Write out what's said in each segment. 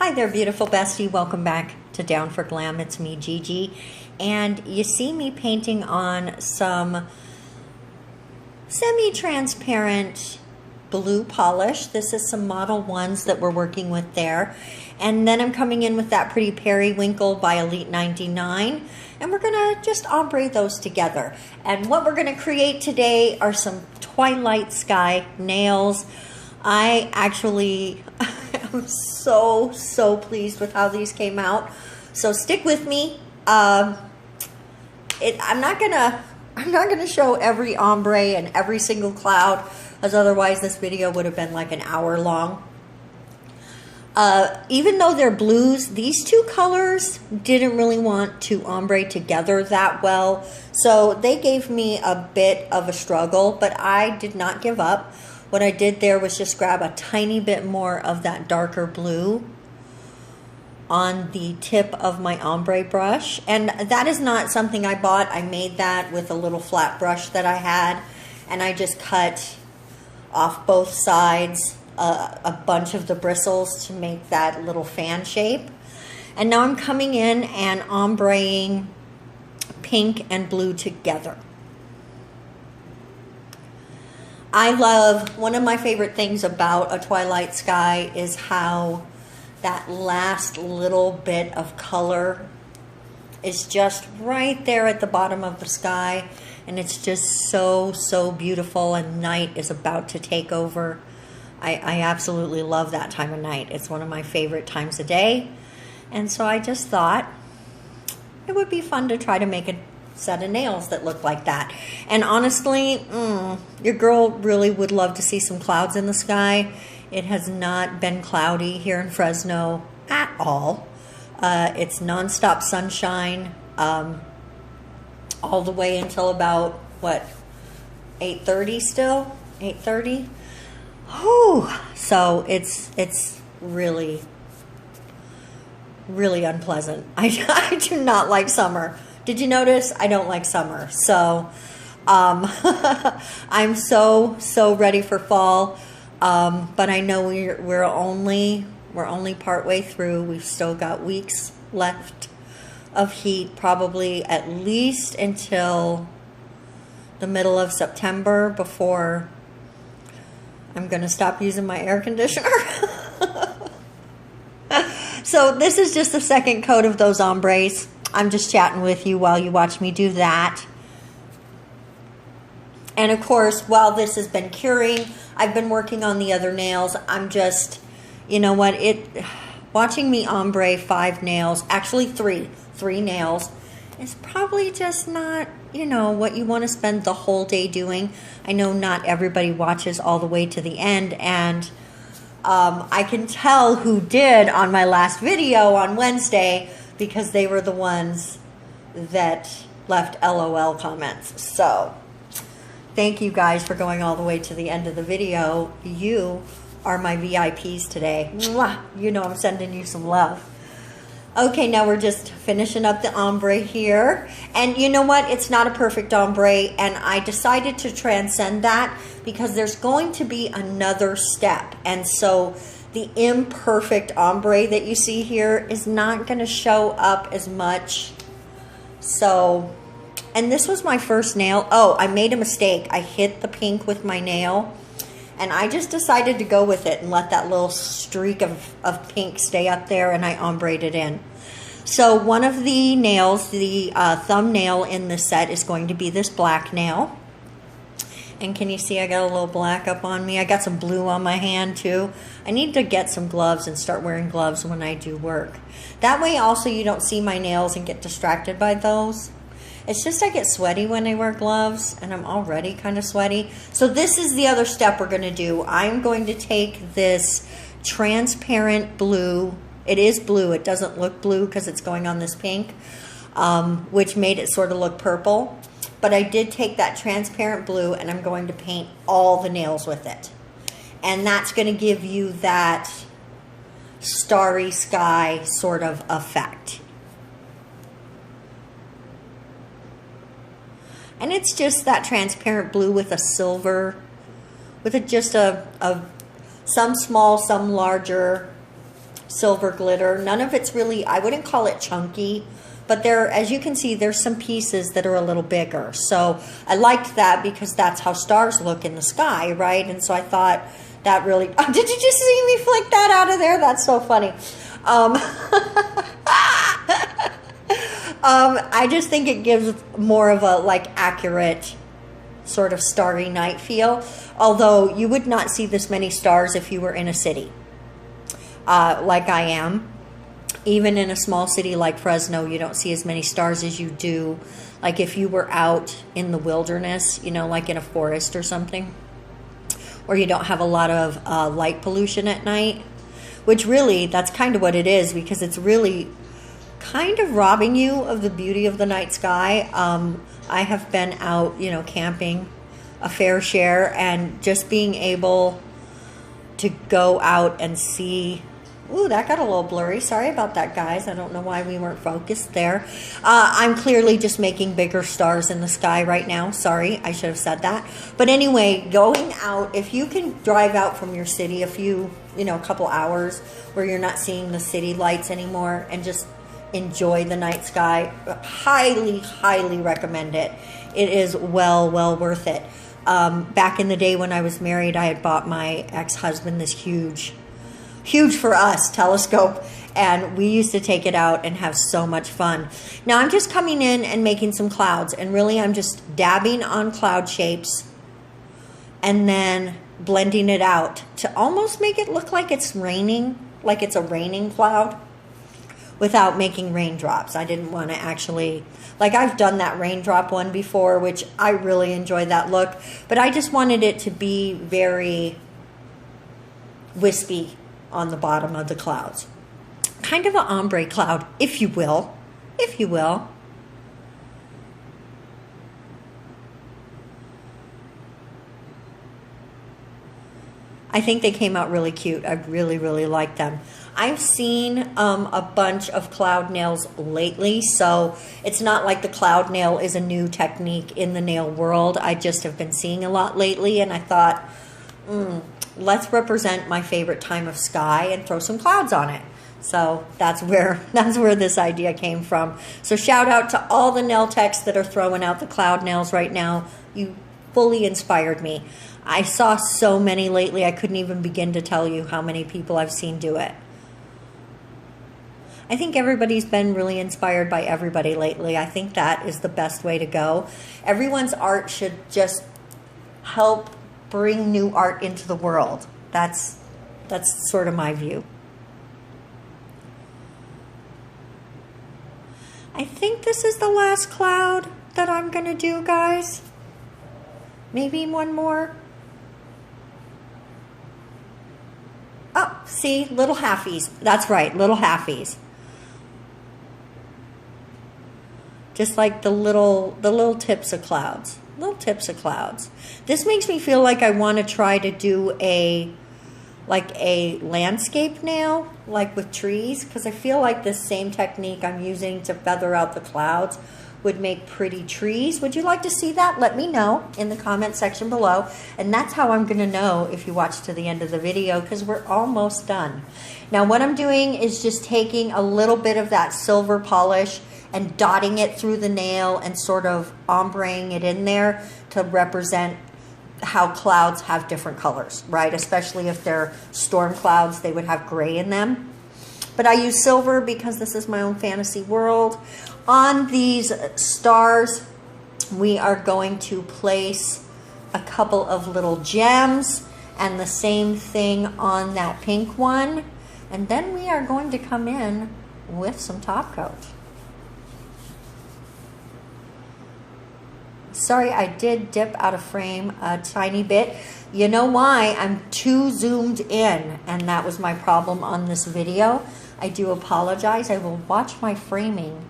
Hi there, beautiful bestie. Welcome back to Down for Glam. It's me, Gigi. And you see me painting on some semi-transparent blue polish. This is some Model 1s that we're working with there. And then I'm coming in with that pretty Periwinkle by Elite 99. And we're going to just ombre those together. And what we're going to create today are some Twilight Sky nails. I actually am so pleased with how these came out. So stick with me. I'm not gonna show every ombre and every single cloud, as otherwise this video would have been like an hour long. Even though they're blues, these two colors didn't really want to ombre together that well, so they gave me a bit of a struggle, but I did not give up. What I did there was just grab a tiny bit more of that darker blue on the tip of my ombre brush. And that is not something I bought. I made that with a little flat brush that I had. And I just cut off both sides a bunch of the bristles to make that little fan shape. And now I'm coming in and ombreing pink and blue together. I love, one of my favorite things about a Twilight Sky is how that last little bit of color is just right there at the bottom of the sky, and it's just so beautiful, and night is about to take over. I absolutely love that time of night. It's one of my favorite times of day, and so I just thought it would be fun to try to make a set of nails that look like that. And honestly, your girl really would love to see some clouds in the sky. It has not been cloudy here in Fresno at all. It's nonstop sunshine all the way until about, what, 8:30 still? 8:30? Whew. So it's really unpleasant. I do not like summer. Did you notice? I don't like summer. So I'm so ready for fall. But I know we're only partway through. We've still got weeks left of heat, probably at least until the middle of September before I'm going to stop using my air conditioner. So this is just the second coat of those ombres. I'm just chatting with you while you watch me do that. And of course, while this has been curing, I've been working on the other nails. I'm just, you know what, watching me ombre 5 nails, actually three nails, is probably just not, you know, what you want to spend the whole day doing. I know not everybody watches all the way to the end, and I can tell who did on my last video on Wednesday, because they were the ones that left LOL comments. So thank you guys for going all the way to the end of the video. You are my VIPs today. Mwah! You know I'm sending you some love. Okay, now we're just finishing up the ombre here. And you know what? It's not a perfect ombre, and I decided to transcend that because there's going to be another step. And so the imperfect ombre that you see here is not going to show up as much. So, and this was my first nail. Oh, I made a mistake. I hit the pink with my nail, and I just decided to go with it and let that little streak of pink stay up there, and I ombreed it in. So one of the nails, the thumbnail in this set, is going to be this black nail. And can you see I got a little black up on me? I got some blue on my hand too. I need to get some gloves and start wearing gloves when I do work. That way also you don't see my nails and get distracted by those. It's just I get sweaty when I wear gloves, and I'm already kind of sweaty. So this is the other step we're going to do. I'm going to take this transparent blue. It is blue. It doesn't look blue because it's going on this pink, which made it sort of look purple. But I did take that transparent blue, and I'm going to paint all the nails with it. And that's going to give you that starry sky sort of effect. And it's just that transparent blue with a silver, with just some small, some larger, silver glitter. None of it's really, I wouldn't call it chunky, but there, as you can see, there's some pieces that are a little bigger. So I liked that because that's how stars look in the sky, right? And so I thought that really, oh, did you just see me flick that out of there? That's so funny. I just think it gives more of a like accurate sort of starry night feel. Although you would not see this many stars if you were in a city like I am. Even in a small city like Fresno, you don't see as many stars as you do like if you were out in the wilderness, you know, like in a forest or something, or you don't have a lot of light pollution at night, which really, that's kind of what it is, because it's really kind of robbing you of the beauty of the night sky. I have been out, you know, camping a fair share, and just being able to go out and see. Ooh, that got a little blurry. Sorry about that, guys. I don't know why we weren't focused there. I'm clearly just making bigger stars in the sky right now. Sorry, I should have said that. But anyway, going out, if you can drive out from your city a few, you know, a couple hours where you're not seeing the city lights anymore, and just enjoy the night sky, highly, highly recommend it. It is well worth it. Back in the day when I was married, I had bought my ex-husband this huge for us telescope, and we used to take it out and have so much fun. Now I'm just coming in and making some clouds, and really I'm just dabbing on cloud shapes and then blending it out to almost make it look like it's raining, like it's a raining cloud, without making raindrops. I didn't want to actually, like, I've done that raindrop one before, which I really enjoyed that look, but I just wanted it to be very wispy on the bottom of the clouds. Kind of an ombre cloud, if you will. If you will. I think they came out really cute. I really, really like them. I've seen a bunch of cloud nails lately, so it's not like the cloud nail is a new technique in the nail world. I just have been seeing a lot lately, and I thought, let's represent my favorite time of sky and throw some clouds on it. So that's where this idea came from. So shout out to all the nail techs that are throwing out the cloud nails right now. You fully inspired me. I saw so many lately, I couldn't even begin to tell you how many people I've seen do it. I think everybody's been really inspired by everybody lately. I think that is the best way to go. Everyone's art should just help bring new art into the world. That's sort of my view. I think this is the last cloud that I'm going to do, guys. Maybe one more. Oh, see, little halfies. That's right, little halfies. Just like the little tips of clouds. Little tips of clouds. This makes me feel like I want to try to do a landscape nail, like with trees, because I feel like this same technique I'm using to feather out the clouds would make pretty trees. Would you like to see that? Let me know in the comment section below. And that's how I'm going to know if you watch to the end of the video, because we're almost done. Now what I'm doing is just taking a little bit of that silver polish and dotting it through the nail and sort of ombreing it in there to represent how clouds have different colors, right? Especially if they're storm clouds, they would have gray in them. But I use silver because this is my own fantasy world. On these stars, we are going to place a couple of little gems, and the same thing on that pink one. And then we are going to come in with some top coat. Sorry, I did dip out of frame a tiny bit. You know why? I'm too zoomed in, and that was my problem on this video. I do apologize. I will watch my framing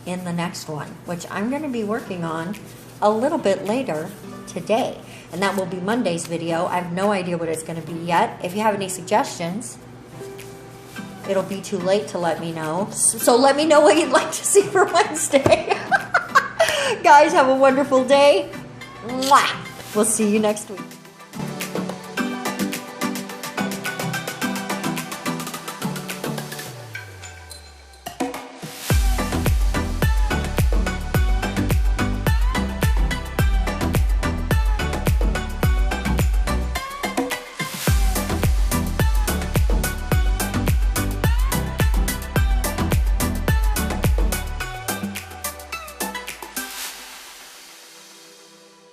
in the next one, which I'm going to be working on a little bit later today. And that will be Monday's video. I have no idea what it's going to be yet. If you have any suggestions, it'll be too late to let me know. So let me know what you'd like to see for Wednesday. Guys, have a wonderful day. Mwah! We'll see you next week.